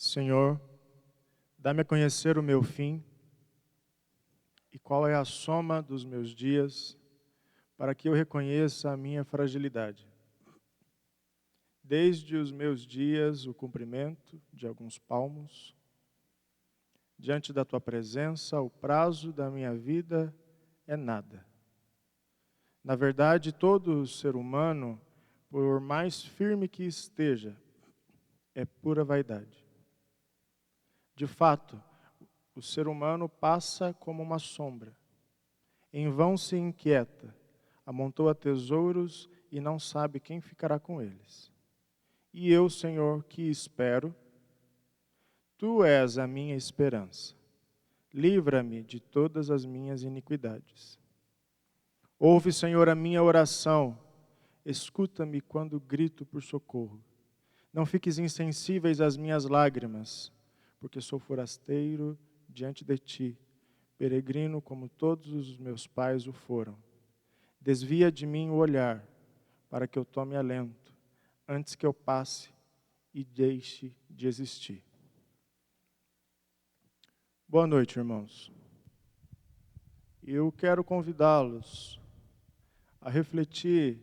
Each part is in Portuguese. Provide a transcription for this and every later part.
Senhor, dá-me a conhecer o meu fim e qual é a soma dos meus dias, para que eu reconheça a minha fragilidade. Desde os meus dias, o comprimento de alguns palmos, diante da Tua presença, o prazo da minha vida é nada. Na verdade, todo ser humano, por mais firme que esteja, é pura vaidade. De fato, o ser humano passa como uma sombra. Em vão se inquieta, amontoa tesouros e não sabe quem ficará com eles. E eu, Senhor, que espero, Tu és a minha esperança. Livra-me de todas as minhas iniquidades. Ouve, Senhor, a minha oração. Escuta-me quando grito por socorro. Não fiques insensíveis às minhas lágrimas, porque sou forasteiro diante de Ti, peregrino como todos os meus pais o foram. Desvia de mim o olhar, para que eu tome alento, antes que eu passe e deixe de existir. Boa noite, irmãos. Eu quero convidá-los a refletir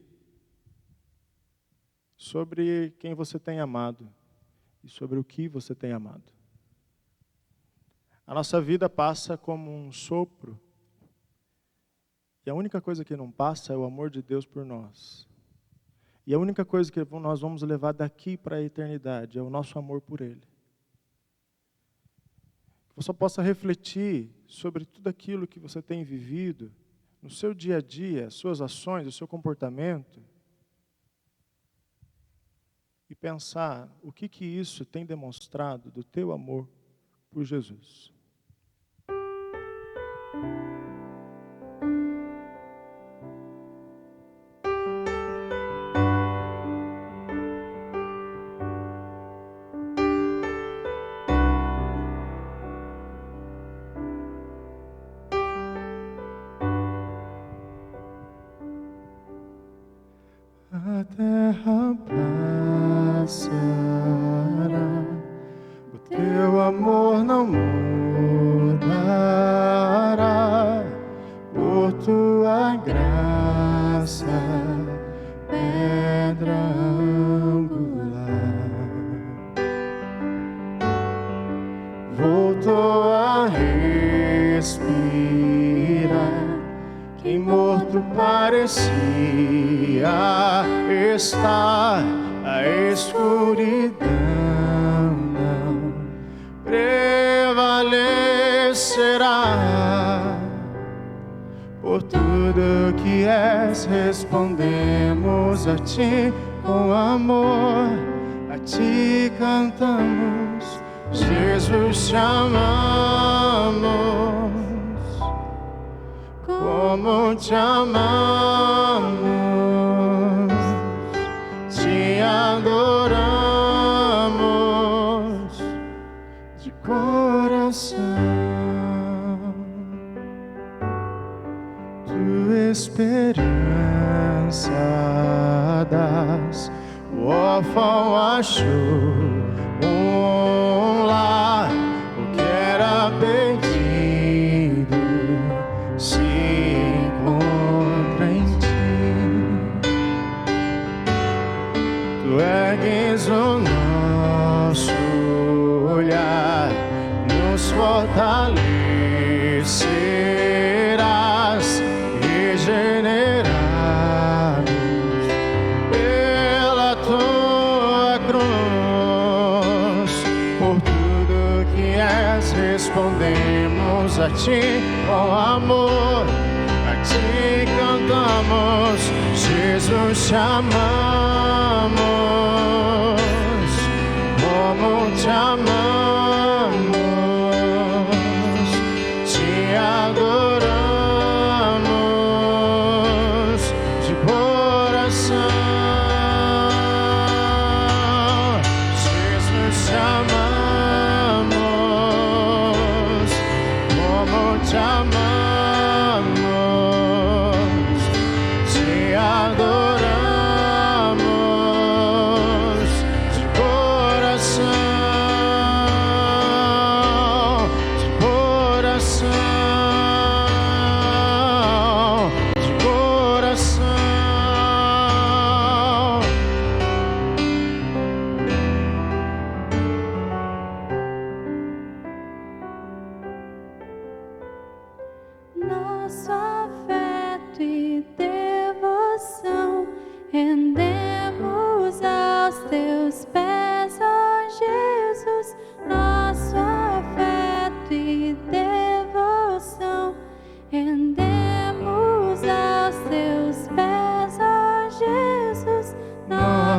sobre quem você tem amado e sobre o que você tem amado. A nossa vida passa como um sopro, e a única coisa que não passa é o amor de Deus por nós. E a única coisa que nós vamos levar daqui para a eternidade é o nosso amor por Ele. Que você possa refletir sobre tudo aquilo que você tem vivido, no seu dia a dia, suas ações, o seu comportamento, e pensar o que isso tem demonstrado do teu amor por Jesus. A terra passará, o teu amor não mudará, por tua graça, pedra angular. Voltou a respirar, quem morto parecia estar, a escuridão não prevalecerá. Por tudo que és, respondemos a Ti com amor, a Ti cantamos, Jesus te amamos. Como te amamos, te adoramos de coração. Tua esperança das, o órfão achou um lar, o que era perdido se encontra em Ti. Tu ergues o nosso olhar, nos fortalecerás, regenerados pela Tua cruz. Por tudo que és, respondemos a Ti com amor, a Ti cantamos, Jesus te amamos. Como te amamos, te adoramos de coração. Jesus te amamos, como te amamos, te adoramos de coração.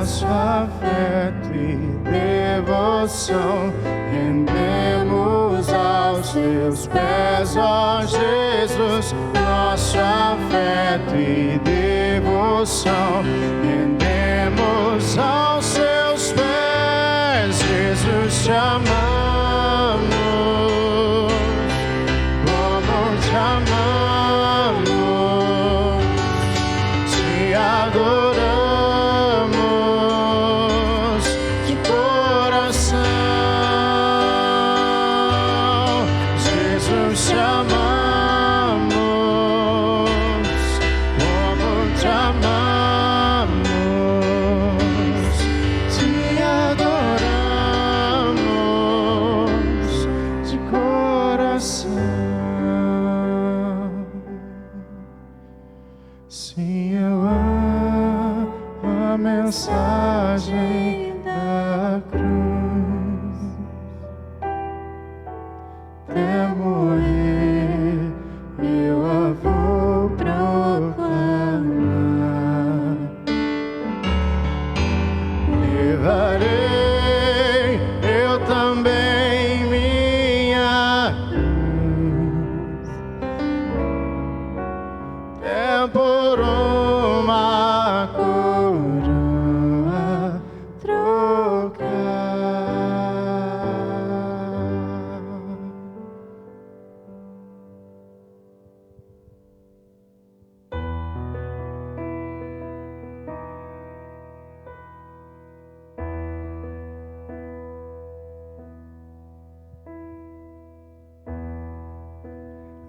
nosso afeto e devoção rendemos aos teus pés, ó Jesus. Nosso afeto e devoção rendemos aos teus pés, Jesus. Te amamos, como te amamos, te adoramos de coração, Jesus. Te amamos, como te amamos, te adoramos de coração. Sim, eu amo a mensagem da cruz, até morrer eu a vou proclamar. Levarei eu também minha cruz, até por uma coroa trocar.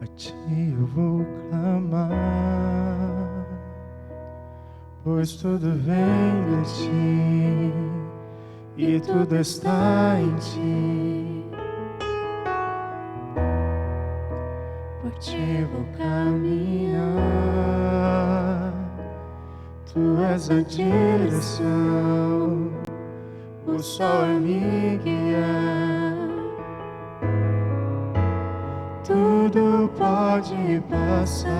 A ti eu vou clamar, pois tudo vem de ti e tudo está em ti. Por ti vou caminhar, tu és a direção, o sol me guiar. Tudo pode passar,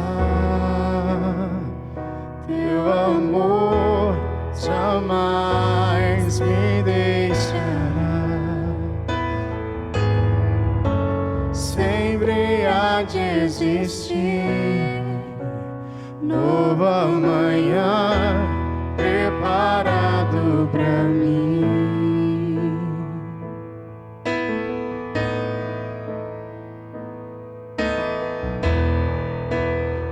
teu amor jamais me deixará. Sempre há de existir novo amanhã preparado pra mim.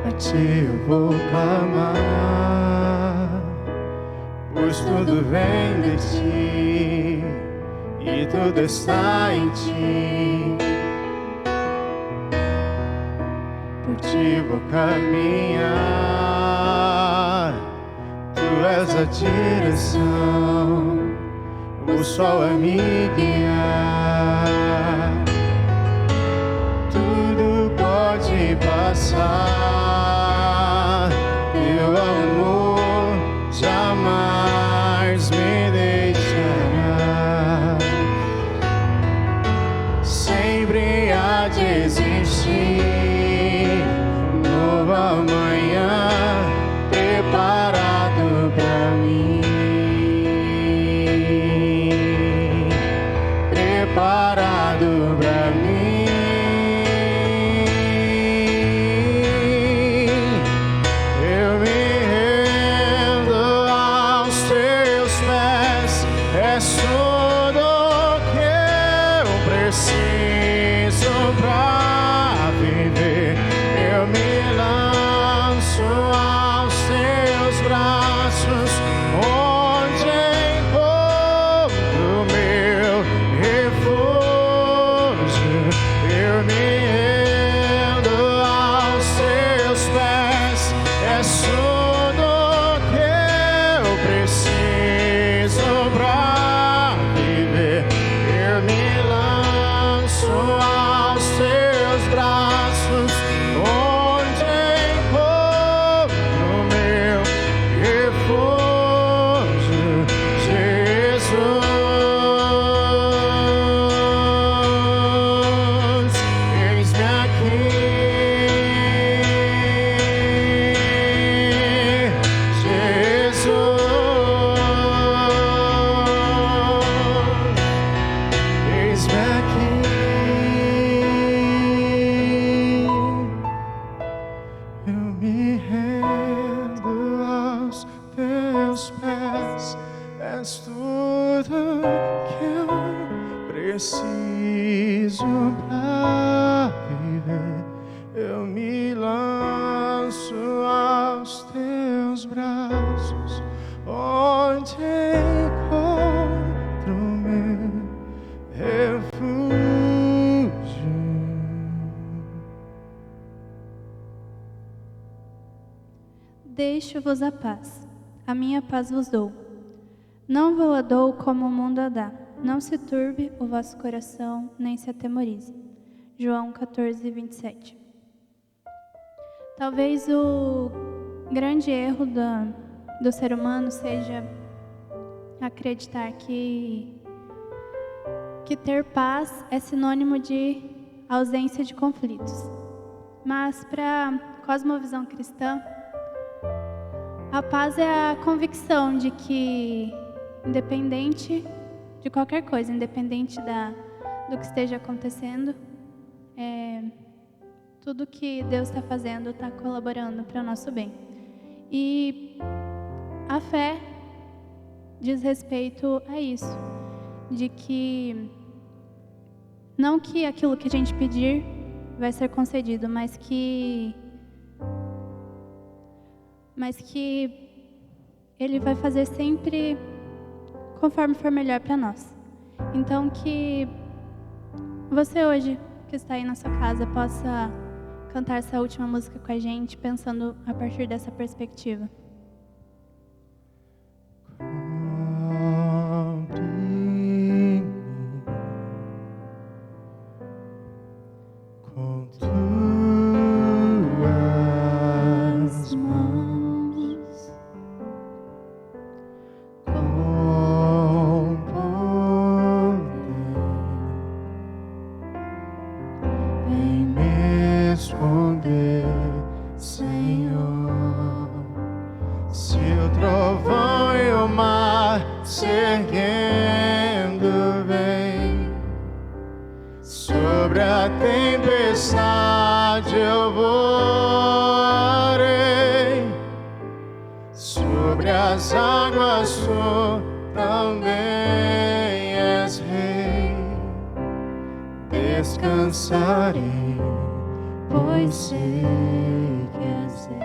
A ti eu vou clamar, pois tudo vem de ti e tudo está em ti. Por ti vou caminhar, tu és a direção, o sol a me guiar. Tudo pode passar, teu amor jamais me deixará. Sempre há de existir novo amanhã preparado pra mim, preparado pra mim. Eu me rendo ao és tudo que eu preciso pra viver. Eu me lanço aos teus braços, onde encontro meu refúgio. Deixo-vos a paz, a minha paz vos dou. Não vou a dou como o mundo a dá. Não se turbe o vosso coração, nem se atemorize. João 14, 27. Talvez o grande erro do ser humano seja acreditar que ter paz é sinônimo de ausência de conflitos. Mas para a cosmovisão cristã, a paz é a convicção de que, independente de qualquer coisa, independente do que esteja acontecendo, tudo que Deus está fazendo está colaborando para o nosso bem. E a fé diz respeito a isso, de que não que aquilo que a gente pedir vai ser concedido, mas que Ele vai fazer sempre conforme for melhor para nós. Então que você hoje, que está aí na sua casa, possa cantar essa última música com a gente, pensando a partir dessa perspectiva. Com tuas mãos, com poder, vem me esconder, Senhor. Se o trovão e o mar se erguendo vem, sobre a tempestade eu voarei, sobre as águas tu também és rei. Descansarei, pois sei que és rei.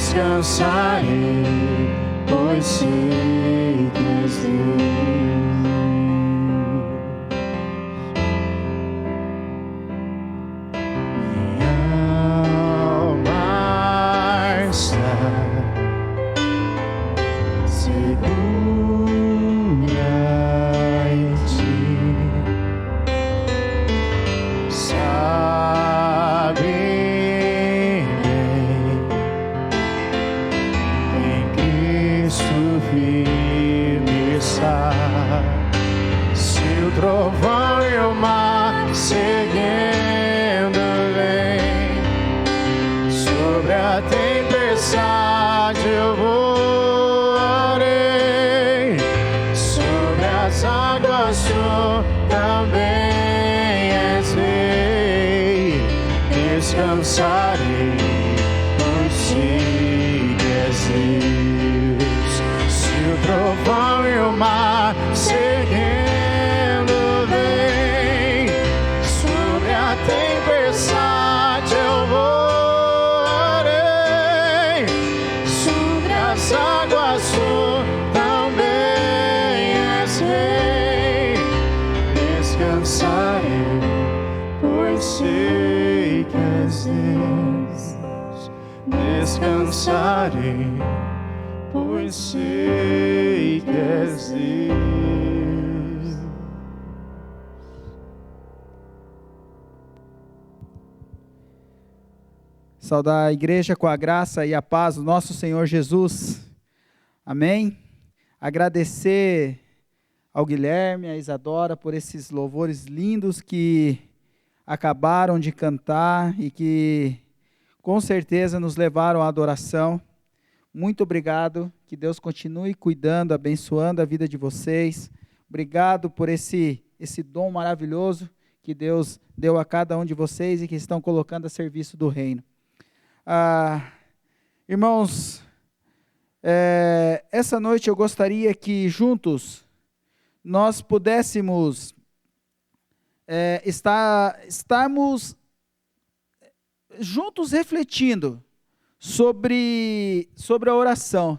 Descansarei, pois sei que és Deus. Minha alma está segura em ti. Sabe firme está. Se o trovão e o mar seguindo vem, sobre a tempestade eu voarei, sobre as águas tu também és rei. Descansarei, pois sei que és Deus. O trovão e o mar seguindo vem, sobre a tempestade eu voarei, sobre as águas tu também és rei. Descansarei, pois sei que és Deus. Descansarei, pois sei que és Deus. Saudar a igreja com a graça e a paz do nosso Senhor Jesus. Amém? Agradecer ao Guilherme, à Isadora, por esses louvores lindos que acabaram de cantar e que com certeza nos levaram à adoração. Muito obrigado, que Deus continue cuidando, abençoando a vida de vocês. Obrigado por esse dom maravilhoso que Deus deu a cada um de vocês e que estão colocando a serviço do reino. Irmãos, essa noite eu gostaria que juntos nós pudéssemos estarmos juntos refletindo sobre a oração.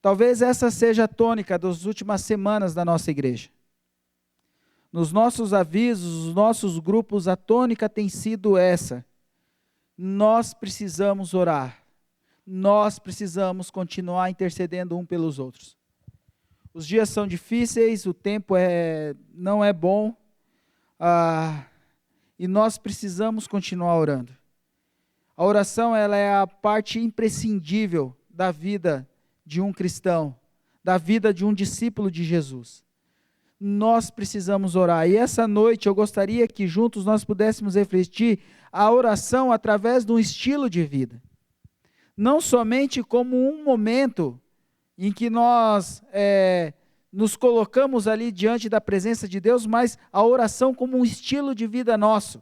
Talvez essa seja a tônica das últimas semanas da nossa igreja. Nos nossos avisos, nos nossos grupos, a tônica tem sido essa. Nós precisamos orar. Nós precisamos continuar intercedendo um pelos outros. Os dias são difíceis, o tempo não é bom, e nós precisamos continuar orando. A oração, ela é a parte imprescindível da vida de um cristão, da vida de um discípulo de Jesus. Nós precisamos orar, e essa noite eu gostaria que juntos nós pudéssemos refletir a oração através de um estilo de vida. Não somente como um momento em que nós nos colocamos ali diante da presença de Deus, mas a oração como um estilo de vida nosso.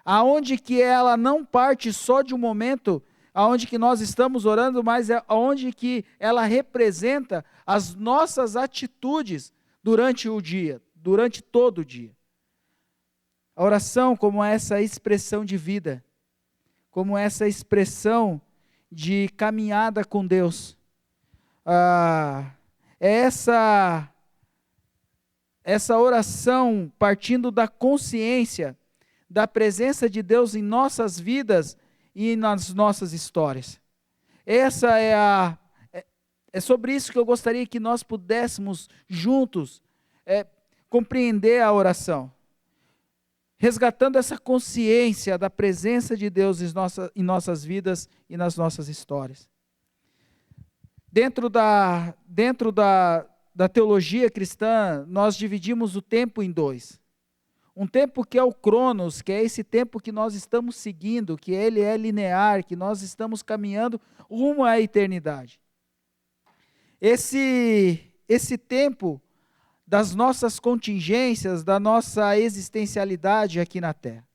Aonde que ela não parte só de um momento, aonde que nós estamos orando, mas aonde que ela representa as nossas atitudes durante o dia, durante todo o dia. A oração como essa expressão de vida, como essa expressão de caminhada com Deus. Essa oração partindo da consciência da presença de Deus em nossas vidas e nas nossas histórias. É sobre isso que eu gostaria que nós pudéssemos juntos compreender a oração, resgatando essa consciência da presença de Deus em nossas vidas e nas nossas histórias. Dentro da teologia cristã, nós dividimos o tempo em dois. Um tempo que é o Cronos, que é esse tempo que nós estamos seguindo, que ele é linear, que nós estamos caminhando rumo à eternidade. Esse tempo das nossas contingências, da nossa existencialidade aqui na Terra.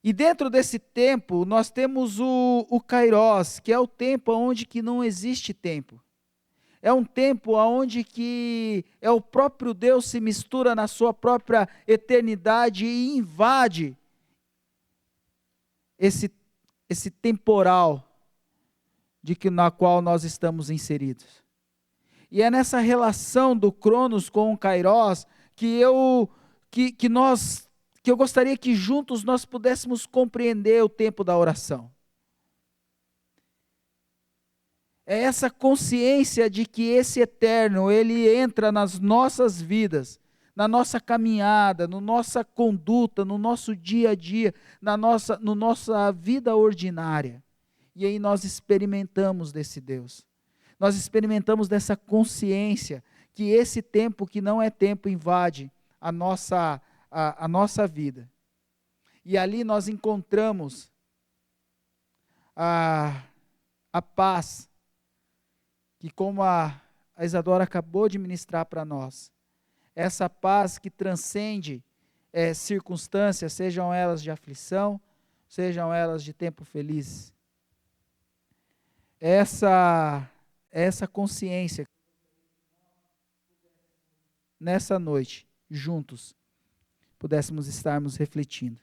E dentro desse tempo, nós temos o Kairos, que é o tempo onde que não existe tempo. É um tempo onde que o próprio Deus se mistura na sua própria eternidade e invade esse temporal na qual nós estamos inseridos. E é nessa relação do Cronos com o Kairos que eu gostaria que juntos nós pudéssemos compreender o tempo da oração. É essa consciência de que esse eterno, ele entra nas nossas vidas, na nossa caminhada, na nossa conduta, no nosso dia a dia, na nossa vida ordinária. E aí nós experimentamos desse Deus. Nós experimentamos dessa consciência que esse tempo que não é tempo invade a nossa vida. E ali nós encontramos a paz, que como a Isadora acabou de ministrar para nós, essa paz que transcende circunstâncias, sejam elas de aflição, sejam elas de tempo feliz. Essa consciência, nessa noite, juntos, pudéssemos estarmos refletindo.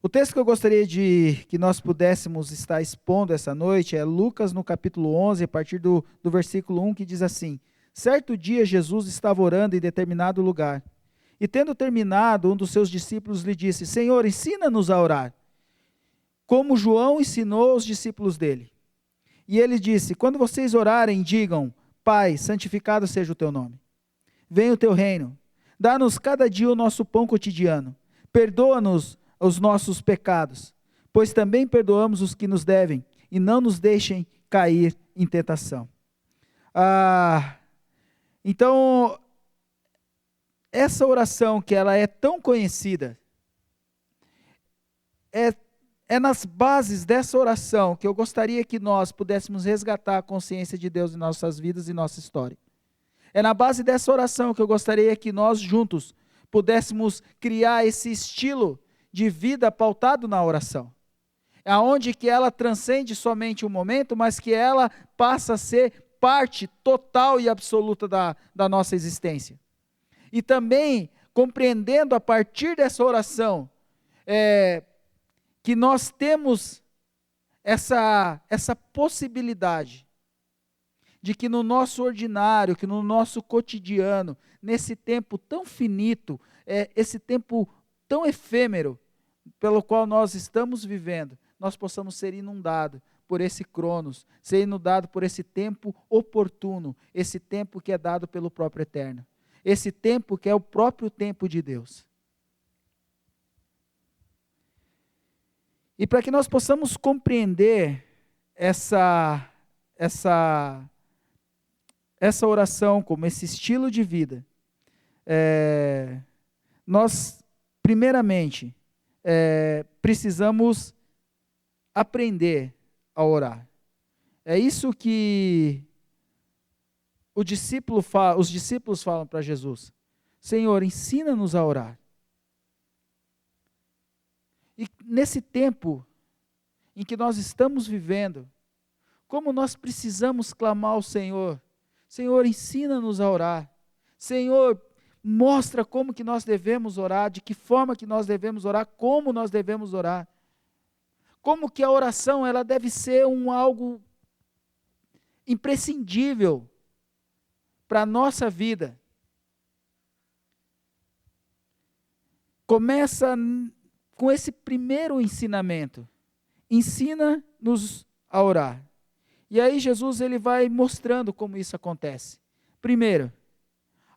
O texto que eu gostaria que nós pudéssemos estar expondo essa noite é Lucas no capítulo 11, a partir do versículo 1, que diz assim: Certo dia Jesus estava orando em determinado lugar, E tendo terminado, um dos seus discípulos lhe disse: Senhor, ensina-nos a orar, como João ensinou os discípulos dele. E ele disse: quando vocês orarem, digam: Pai, santificado seja o teu nome. Venha o teu reino. Dá-nos cada dia o nosso pão cotidiano. Perdoa-nos os nossos pecados, pois também perdoamos os que nos devem, e não nos deixem cair em tentação. Então, essa oração que ela é tão conhecida, é nas bases dessa oração que eu gostaria que nós pudéssemos resgatar a consciência de Deus em nossas vidas e nossa história. É na base dessa oração que eu gostaria que nós juntos pudéssemos criar esse estilo de vida pautado na oração. É onde que ela transcende somente um momento, mas que ela passa a ser parte total e absoluta da nossa existência. E também compreendendo a partir dessa oração, que nós temos essa possibilidade de que no nosso ordinário, que no nosso cotidiano, nesse tempo tão finito, esse tempo tão efêmero pelo qual nós estamos vivendo, nós possamos ser inundados por esse cronos, ser inundado por esse tempo oportuno, esse tempo que é dado pelo próprio Eterno, esse tempo que é o próprio tempo de Deus. E para que nós possamos compreender essa oração como esse estilo de vida, nós, primeiramente, precisamos aprender a orar. É isso que os discípulos falam para Jesus: Senhor, ensina-nos a orar. E nesse tempo em que nós estamos vivendo, como nós precisamos clamar ao Senhor: Senhor, ensina-nos a orar. Senhor, mostra como que nós devemos orar, de que forma que nós devemos orar, como nós devemos orar. Como que a oração ela deve ser algo imprescindível para a nossa vida. Começa com esse primeiro ensinamento: ensina-nos a orar. E aí Jesus ele vai mostrando como isso acontece. Primeiro,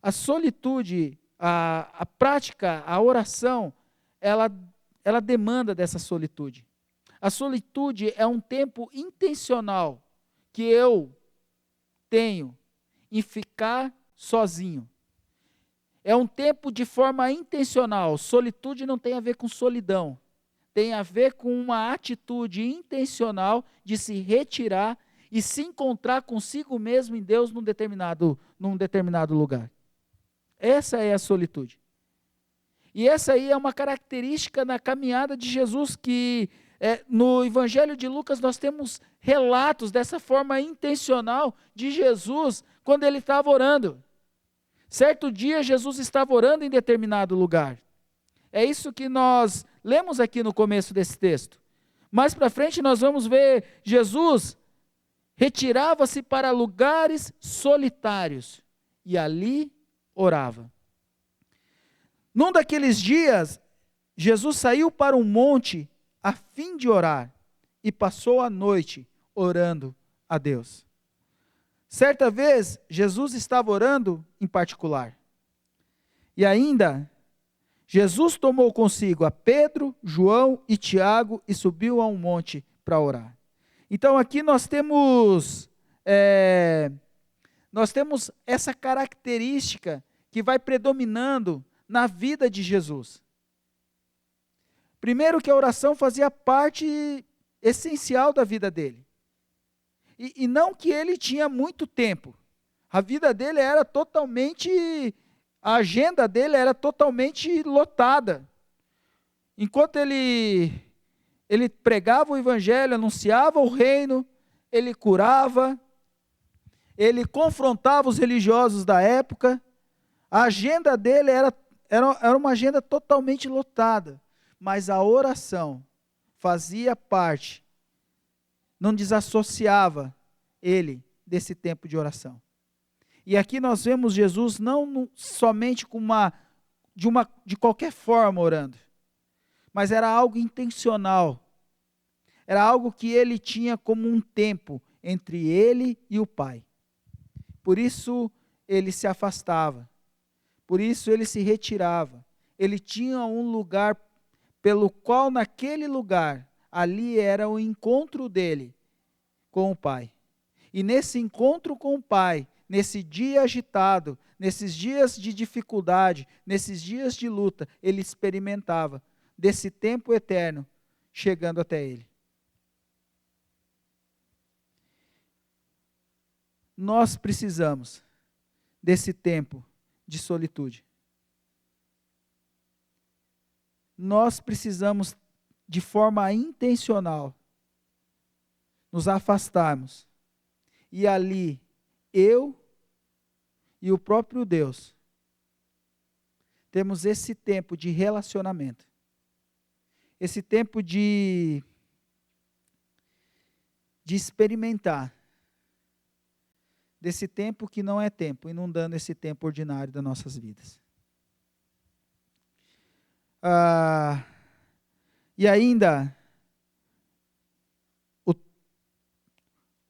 a solitude, a prática, a oração, ela demanda dessa solitude. A solitude é um tempo intencional que eu tenho em ficar sozinho. É um tempo de forma intencional. Solitude não tem a ver com solidão. Tem a ver com uma atitude intencional de se retirar e se encontrar consigo mesmo em Deus num determinado lugar. Essa é a solitude. E essa aí é uma característica na caminhada de Jesus que no Evangelho de Lucas nós temos relatos dessa forma intencional de Jesus quando ele estava orando. Certo dia Jesus estava orando em determinado lugar. É isso que nós lemos aqui no começo desse texto. Mais para frente nós vamos ver Jesus retirava-se para lugares solitários e ali orava. Num daqueles dias, Jesus saiu para um monte a fim de orar e passou a noite orando a Deus. Certa vez, Jesus estava orando em particular. E ainda, Jesus tomou consigo a Pedro, João e Tiago e subiu a um monte para orar. Então aqui nós temos essa característica que vai predominando na vida de Jesus. Primeiro que a oração fazia parte essencial da vida dele. E não que ele tinha muito tempo. A vida dele era totalmente, a agenda dele era totalmente lotada. Enquanto ele pregava o evangelho, anunciava o reino, ele curava, ele confrontava os religiosos da época. A agenda dele era uma agenda totalmente lotada. Mas a oração fazia parte, não desassociava ele desse tempo de oração. E aqui nós vemos Jesus não somente com uma de qualquer forma orando, mas era algo intencional. Era algo que ele tinha como um tempo entre ele e o Pai. Por isso ele se afastava, por isso ele se retirava. Ele tinha um lugar pelo qual naquele lugar, ali era o encontro dele com o Pai. E nesse encontro com o Pai, nesse dia agitado, nesses dias de dificuldade, nesses dias de luta, ele experimentava desse tempo eterno chegando até ele. Nós precisamos desse tempo de solitude. Nós precisamos, de forma intencional, nos afastarmos. E ali, eu e o próprio Deus, temos esse tempo de relacionamento. Esse tempo de experimentar. Desse tempo que não é tempo, inundando esse tempo ordinário das nossas vidas. E ainda,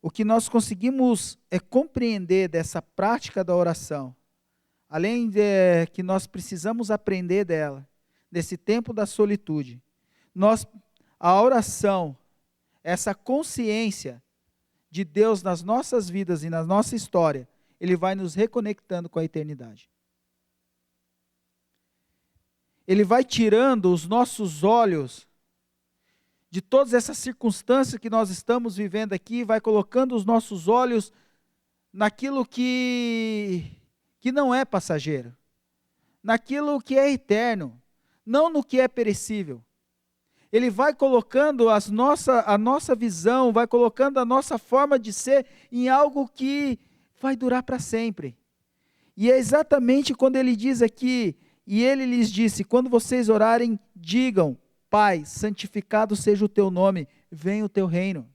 o que nós conseguimos compreender dessa prática da oração, além de que nós precisamos aprender dela, desse tempo da solitude, a oração, essa consciência de Deus nas nossas vidas e na nossa história, ele vai nos reconectando com a eternidade. Ele vai tirando os nossos olhos de todas essas circunstâncias que nós estamos vivendo aqui, vai colocando os nossos olhos naquilo que não é passageiro, naquilo que é eterno, não no que é perecível. Ele vai colocando a nossa visão, vai colocando a nossa forma de ser em algo que vai durar para sempre. E é exatamente quando ele diz aqui, e ele lhes disse, quando vocês orarem, digam, Pai, santificado seja o teu nome, venha o teu reino.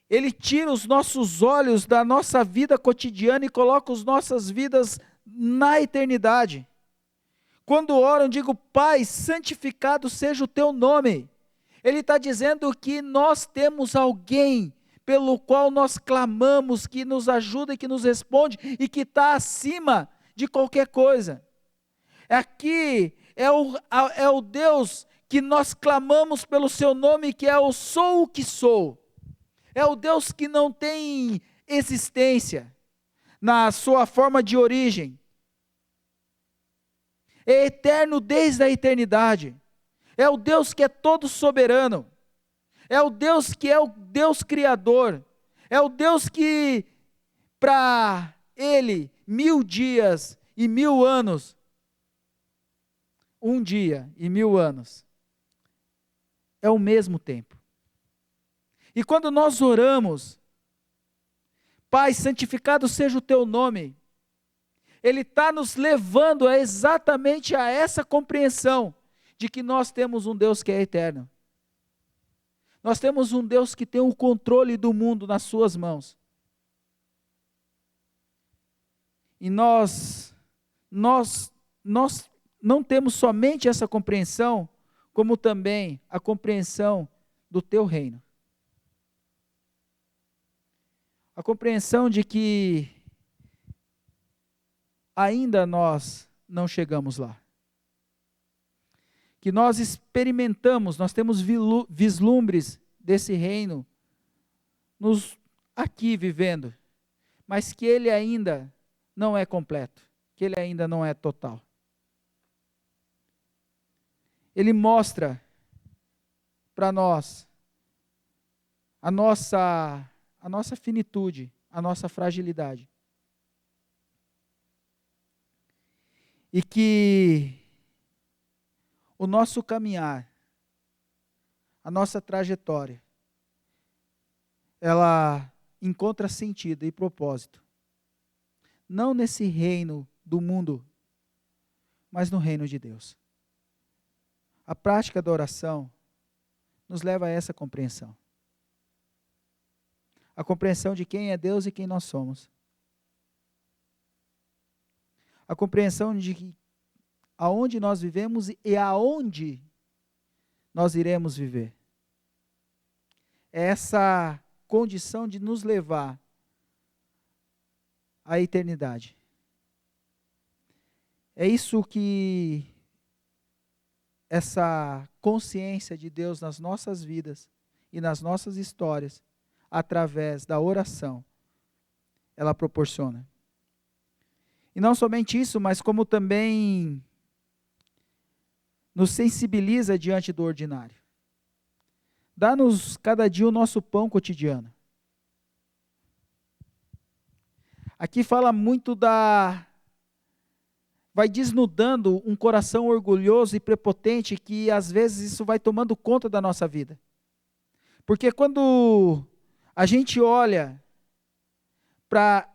Ele tira os nossos olhos da nossa vida cotidiana e coloca as nossas vidas na eternidade. Quando oram, digo, Pai, santificado seja o teu nome. Ele está dizendo que nós temos alguém pelo qual nós clamamos, que nos ajuda e que nos responde e que está acima de qualquer coisa. Aqui é o Deus que nós clamamos pelo seu nome, que é o sou o que sou. É o Deus que não tem existência na sua forma de origem. É eterno desde a eternidade. É o Deus que é todo soberano. É o Deus que é o Deus criador. É o Deus que, para Ele, 1000 dias e 1000 anos, um dia e 1000 anos, é o mesmo tempo. E quando nós oramos, Pai, santificado seja o teu nome, Ele está nos levando exatamente a essa compreensão de que nós temos um Deus que é eterno. Nós temos um Deus que tem o controle do mundo nas suas mãos. E nós não temos somente essa compreensão, como também a compreensão do teu reino. A compreensão de que ainda nós não chegamos lá. Que nós experimentamos, nós temos vislumbres desse reino aqui vivendo, mas que ele ainda não é completo, que ele ainda não é total. Ele mostra para nós a nossa finitude, a nossa fragilidade. E que o nosso caminhar, a nossa trajetória, ela encontra sentido e propósito, não nesse reino do mundo, mas no reino de Deus. A prática da oração nos leva a essa compreensão. A compreensão de quem é Deus e quem nós somos. A compreensão de aonde nós vivemos e aonde nós iremos viver. É essa condição de nos levar à eternidade. É isso que essa consciência de Deus nas nossas vidas e nas nossas histórias, através da oração, ela proporciona. E não somente isso, mas como também nos sensibiliza diante do ordinário. Dá-nos cada dia o nosso pão cotidiano. Aqui fala muito vai desnudando um coração orgulhoso e prepotente que às vezes isso vai tomando conta da nossa vida. Porque quando a gente olha para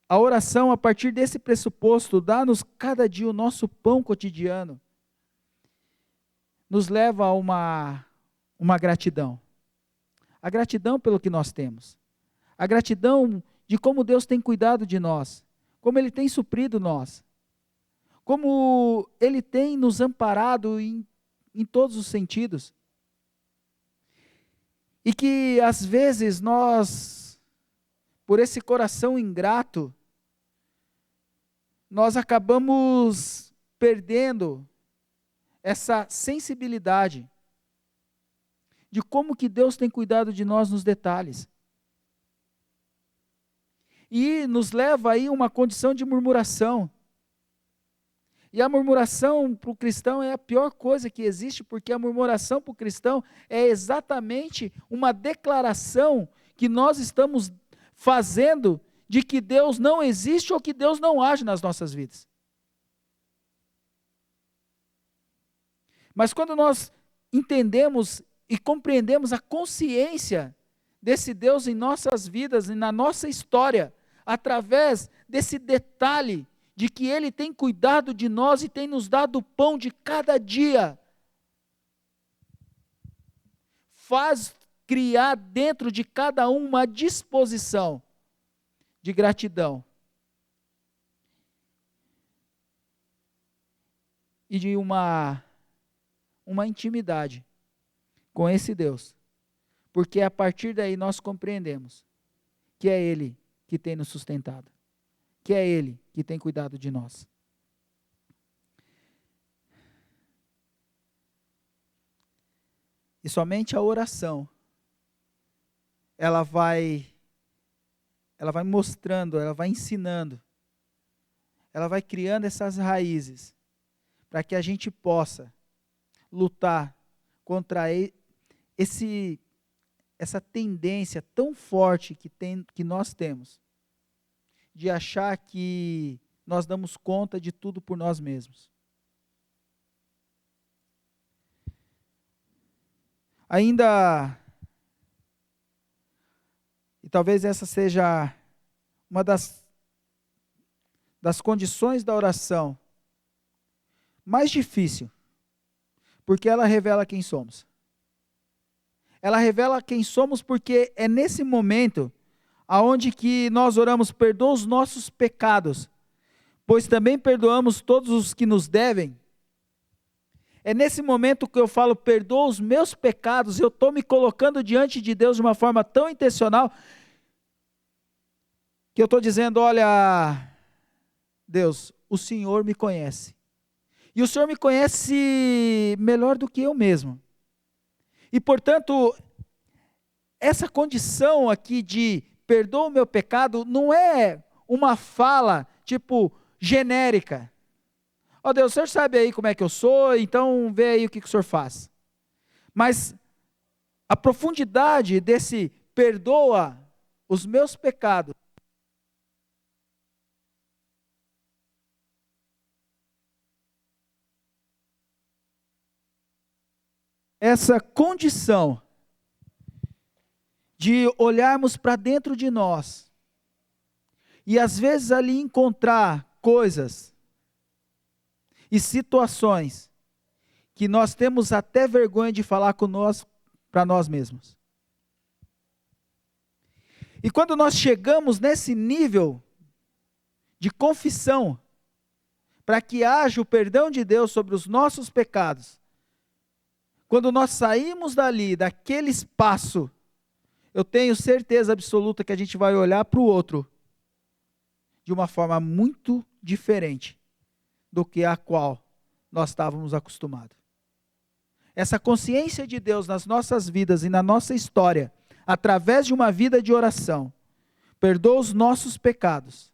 a oração a partir desse pressuposto, dá-nos cada dia o nosso pão cotidiano, nos leva a uma gratidão. A gratidão pelo que nós temos. A gratidão de como Deus tem cuidado de nós, como Ele tem suprido nós, como Ele tem nos amparado em todos os sentidos. E que às vezes nós, por esse coração ingrato, nós acabamos perdendo essa sensibilidade de como que Deus tem cuidado de nós nos detalhes. E nos leva aí a uma condição de murmuração. E a murmuração para o cristão é a pior coisa que existe, porque a murmuração para o cristão é exatamente uma declaração que nós estamos fazendo de que Deus não existe ou que Deus não age nas nossas vidas. Mas quando nós entendemos e compreendemos a consciência desse Deus em nossas vidas e na nossa história, através desse detalhe de que Ele tem cuidado de nós e tem nos dado o pão de cada dia, faz criar dentro de cada um uma disposição de gratidão e de uma intimidade com esse Deus, porque a partir daí nós compreendemos que é Ele que tem nos sustentado, que é Ele que tem cuidado de nós. E somente a oração, ela vai mostrando, ela vai ensinando, ela vai criando essas raízes, para que a gente possa lutar contra essa tendência tão forte que nós temos, de achar que nós damos conta de tudo por nós mesmos. Ainda, e talvez essa seja uma das condições da oração mais difícil, porque ela revela quem somos. Ela revela quem somos porque é nesse momento aonde que nós oramos: perdoa os nossos pecados, pois também perdoamos todos os que nos devem. É nesse momento que eu falo: perdoa os meus pecados. Eu estou me colocando diante de Deus de uma forma tão intencional, que eu estou dizendo: olha, Deus, o Senhor me conhece. E o Senhor me conhece melhor do que eu mesmo. E, portanto, essa condição aqui de perdoa o meu pecado não é uma fala, tipo, genérica. Ó Deus, o Senhor sabe aí como é que eu sou, então vê aí o que o Senhor faz. Mas a profundidade desse perdoa os meus pecados essa condição de olharmos para dentro de nós e às vezes ali encontrar coisas e situações que nós temos até vergonha de falar para nós mesmos. E quando nós chegamos nesse nível de confissão, para que haja o perdão de Deus sobre os nossos pecados, quando nós saímos dali, daquele espaço, eu tenho certeza absoluta que a gente vai olhar para o outro de uma forma muito diferente do que a qual nós estávamos acostumados. Essa consciência de Deus nas nossas vidas e na nossa história, através de uma vida de oração, perdoa os nossos pecados.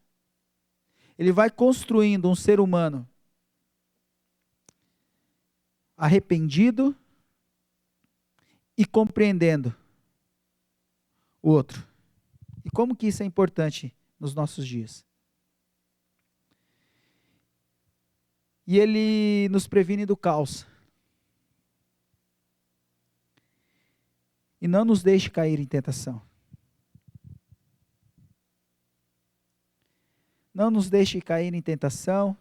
Ele vai construindo um ser humano arrependido e compreendendo o outro. E como que isso é importante nos nossos dias? E ele nos previne do caos. E não nos deixe cair em tentação. Não nos deixe cair em tentação.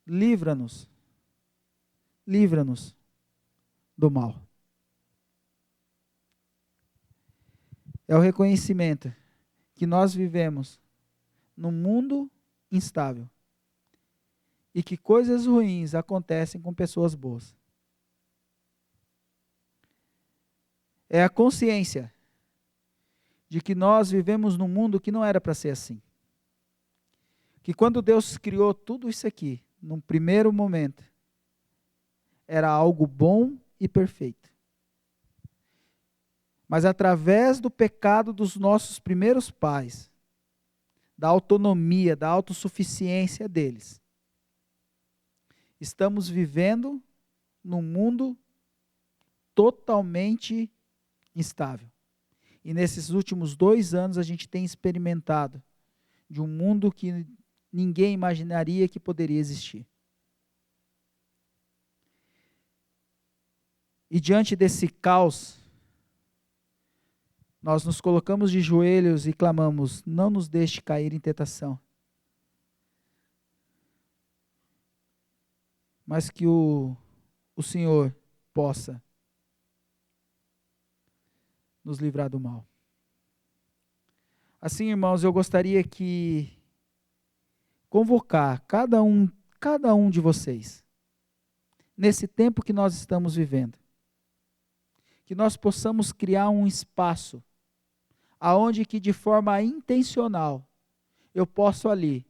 Livra-nos. Livra-nos do mal. É o reconhecimento que nós vivemos num mundo instável e que coisas ruins acontecem com pessoas boas. É a consciência de que nós vivemos num mundo que não era para ser assim. Que quando Deus criou tudo isso aqui, num primeiro momento, era algo bom e perfeito. Mas através do pecado dos nossos primeiros pais, da autonomia, da autossuficiência deles, estamos vivendo num mundo totalmente instável. E nesses últimos 2 anos a gente tem experimentado de um mundo que ninguém imaginaria que poderia existir. E diante desse caos, nós nos colocamos de joelhos e clamamos: não nos deixe cair em tentação. Mas que o Senhor possa nos livrar do mal. Assim, irmãos, eu gostaria que convocar cada um de vocês, nesse tempo que nós estamos vivendo, que nós possamos criar um espaço, aonde que de forma intencional, eu posso ali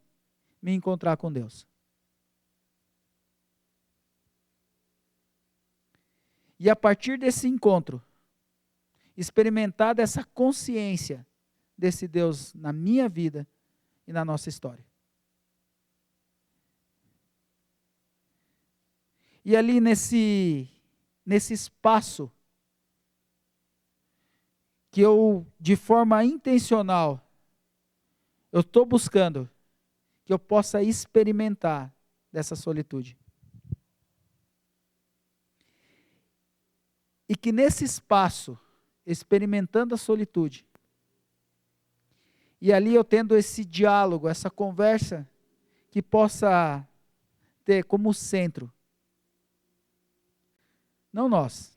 me encontrar com Deus. E a partir desse encontro, experimentar dessa consciência desse Deus na minha vida e na nossa história. E ali nesse espaço, que eu, de forma intencional, eu estou buscando que eu possa experimentar dessa solitude. E que nesse espaço, experimentando a solitude, e ali eu tendo esse diálogo, essa conversa, que possa ter como centro, não nós,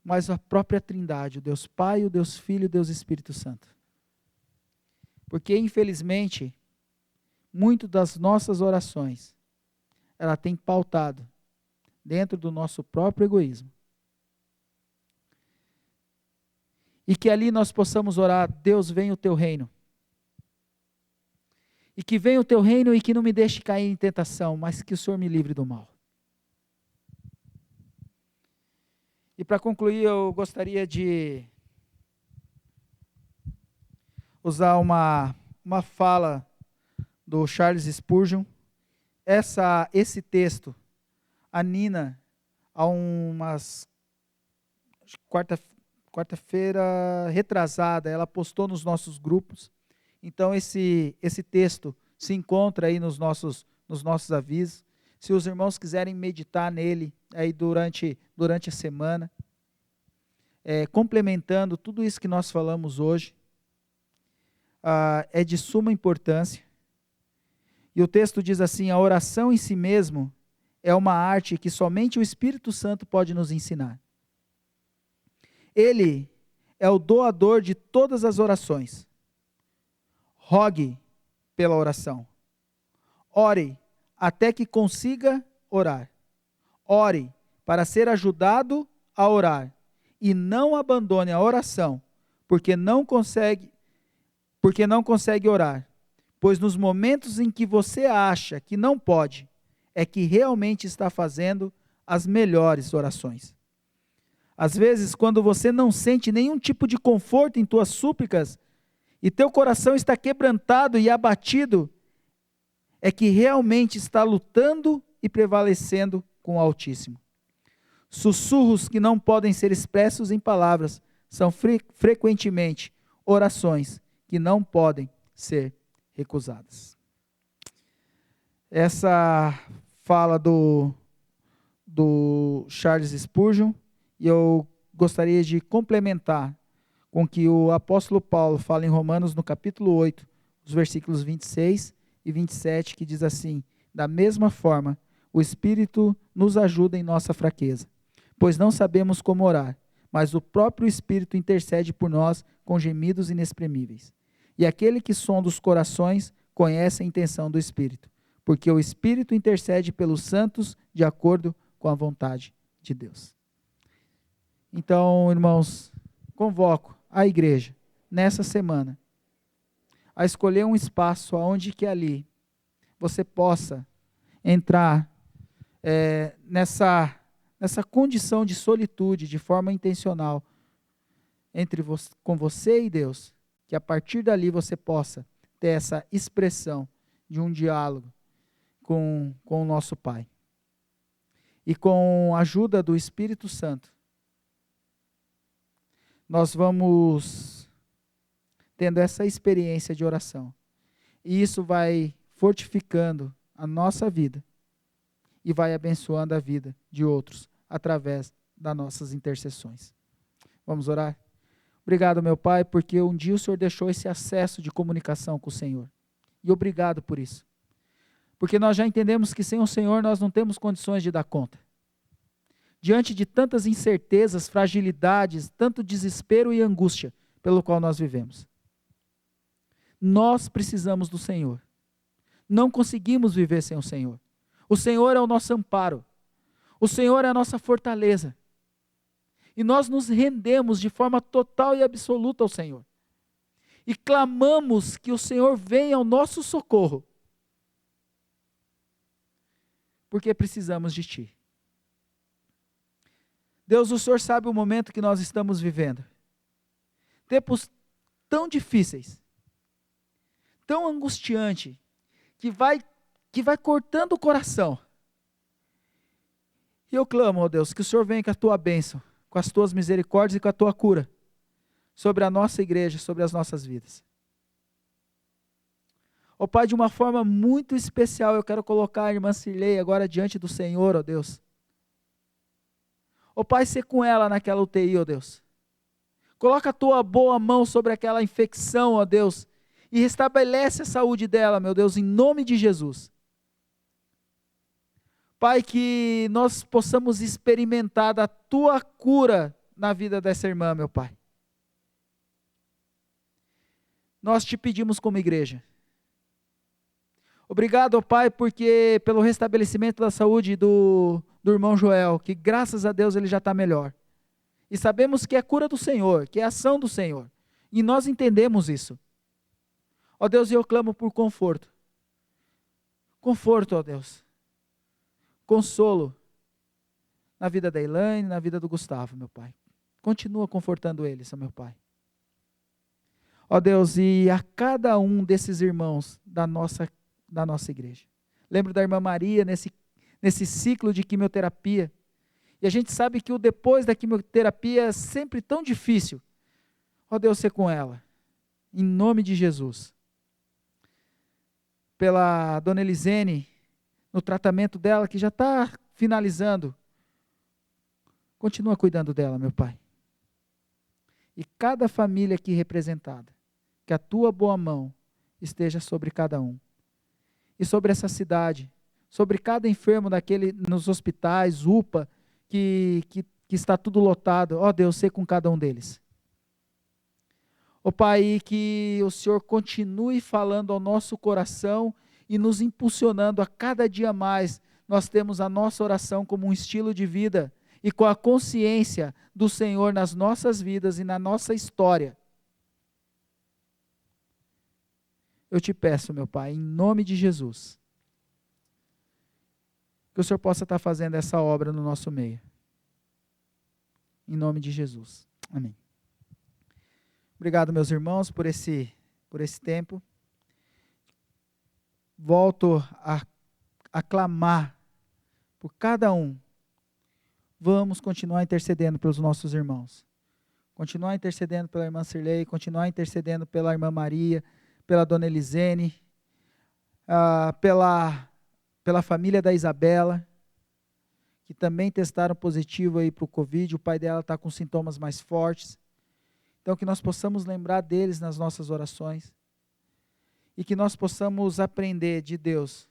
mas a própria Trindade, o Deus Pai, o Deus Filho e o Deus Espírito Santo. Porque, infelizmente, muito das nossas orações, ela tem pautado dentro do nosso próprio egoísmo. E que ali nós possamos orar: Deus, venha o teu reino. E que venha o teu reino e que não me deixe cair em tentação, mas que o Senhor me livre do mal. E para concluir, eu gostaria de usar uma fala do Charles Spurgeon. Esse texto, a Nina, há umas quarta-feira retrasada, ela postou nos nossos grupos. Então esse texto se encontra aí nos nossos avisos. Se os irmãos quiserem meditar nele aí durante a semana, complementando tudo isso que nós falamos hoje, é de suma importância. E o texto diz assim: a oração em si mesmo é uma arte que somente o Espírito Santo pode nos ensinar. Ele é o doador de todas as orações. rogue pela oração. Ore até que consiga orar. Ore para ser ajudado a orar. E não abandone a oração, porque não consegue orar. Pois nos momentos em que você acha que não pode, é que realmente está fazendo as melhores orações. Às vezes, quando você não sente nenhum tipo de conforto em tuas súplicas, e teu coração está quebrantado e abatido, é que realmente está lutando e prevalecendo com o Altíssimo. Sussurros que não podem ser expressos em palavras são frequentemente orações que não podem ser recusadas. Essa fala do Charles Spurgeon, e eu gostaria de complementar com o que o apóstolo Paulo fala em Romanos no capítulo 8, os versículos 26 e 27, que diz assim: da mesma forma, o Espírito nos ajuda em nossa fraqueza, pois não sabemos como orar, mas o próprio Espírito intercede por nós com gemidos inexprimíveis. E aquele que sonda os corações conhece a intenção do Espírito, porque o Espírito intercede pelos santos de acordo com a vontade de Deus. Então, irmãos, convoco a igreja, nessa semana, a escolher um espaço onde que ali você possa entrar nessa condição de solitude, de forma intencional, com você e Deus, que a partir dali você possa ter essa expressão de um diálogo com o nosso Pai. E com a ajuda do Espírito Santo, nós vamos tendo essa experiência de oração. E isso vai fortificando a nossa vida e vai abençoando a vida de outros através das nossas intercessões. Vamos orar? Obrigado, meu Pai, porque um dia o Senhor deixou esse acesso de comunicação com o Senhor. E obrigado por isso. Porque nós já entendemos que sem o Senhor nós não temos condições de dar conta. Diante de tantas incertezas, fragilidades, tanto desespero e angústia pelo qual nós vivemos. Nós precisamos do Senhor. Não conseguimos viver sem o Senhor. O Senhor é o nosso amparo. O Senhor é a nossa fortaleza. E nós nos rendemos de forma total e absoluta ao Senhor. E clamamos que o Senhor venha ao nosso socorro. Porque precisamos de Ti. Deus, o Senhor sabe o momento que nós estamos vivendo. Tempos tão difíceis, tão angustiante, que vai cortando o coração. E eu clamo, ó Deus, que o Senhor venha com a Tua bênção, com as Tuas misericórdias e com a Tua cura, sobre a nossa igreja, sobre as nossas vidas. Ó Pai, de uma forma muito especial, eu quero colocar a irmã Cirlei agora diante do Senhor, ó Deus. Ó Pai, ser com ela naquela UTI, ó Deus. Coloca a Tua boa mão sobre aquela infecção, ó Deus, e restabelece a saúde dela, meu Deus, em nome de Jesus. Pai, que nós possamos experimentar da Tua cura na vida dessa irmã, meu Pai. Nós Te pedimos como igreja. Obrigado, ó Pai, porque pelo restabelecimento da saúde do irmão Joel, que graças a Deus ele já está melhor. E sabemos que é cura do Senhor, que é ação do Senhor. E nós entendemos isso. Ó Deus, eu clamo por conforto. Conforto, ó Deus. Consolo na vida da Elaine, na vida do Gustavo, meu Pai. Continua confortando eles, meu Pai. Ó Deus, e a cada um desses irmãos da nossa igreja. Lembro da irmã Maria nesse ciclo de quimioterapia. E a gente sabe que o depois da quimioterapia é sempre tão difícil. Ó Deus, ser com ela. Em nome de Jesus. Pela dona Elisene, no tratamento dela, que já está finalizando. Continua cuidando dela, meu Pai. E cada família aqui representada, que a Tua boa mão esteja sobre cada um. E sobre essa cidade, sobre cada enfermo nos hospitais, UPA, que está tudo lotado. Ó Deus, sei com cada um deles. Ó Pai, e que o Senhor continue falando ao nosso coração e nos impulsionando a cada dia mais. Nós temos a nossa oração como um estilo de vida e com a consciência do Senhor nas nossas vidas e na nossa história. Eu te peço, meu Pai, em nome de Jesus, que o Senhor possa estar fazendo essa obra no nosso meio. Em nome de Jesus. Amém. Obrigado, meus irmãos, por esse tempo. Volto a clamar por cada um. Vamos continuar intercedendo pelos nossos irmãos. Continuar intercedendo pela irmã Cirlei, continuar intercedendo pela irmã Maria, pela dona Elisene, pela família da Isabela, que também testaram positivo aí para o Covid, o pai dela está com sintomas mais fortes. Então, que nós possamos lembrar deles nas nossas orações e que nós possamos aprender de Deus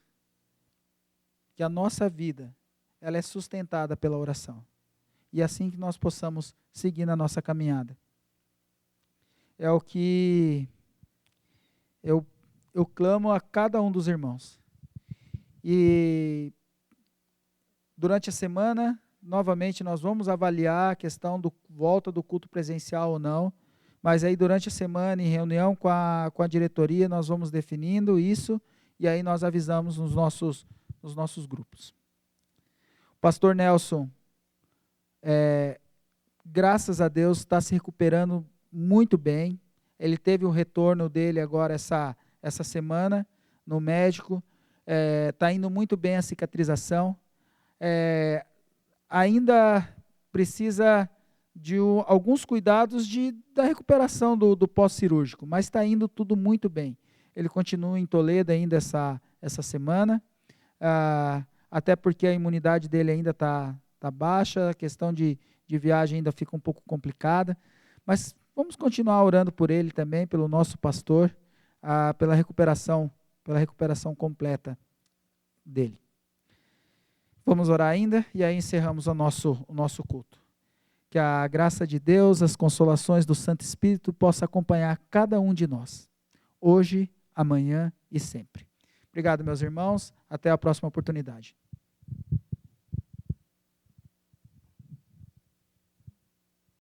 que a nossa vida, ela é sustentada pela oração. E assim que nós possamos seguir na nossa caminhada. É o que eu clamo a cada um dos irmãos. E durante a semana, novamente, nós vamos avaliar a questão do volta do culto presencial ou não. Mas aí durante a semana, em reunião com a diretoria, nós vamos definindo isso e aí nós avisamos nos nossos grupos. O pastor Nelson, graças a Deus, está se recuperando muito bem. Ele teve o retorno dele agora essa semana no médico. Está indo muito bem a cicatrização. Ainda precisa de alguns cuidados da recuperação do pós-cirúrgico, mas está indo tudo muito bem. Ele continua em Toledo ainda essa semana, até porque a imunidade dele ainda está baixa, a questão de viagem ainda fica um pouco complicada, mas vamos continuar orando por ele também, pelo nosso pastor, pela recuperação completa dele. Vamos orar ainda e aí encerramos o nosso culto. Que a graça de Deus, as consolações do Santo Espírito possa acompanhar cada um de nós, hoje, amanhã e sempre. Obrigado, meus irmãos. Até a próxima oportunidade.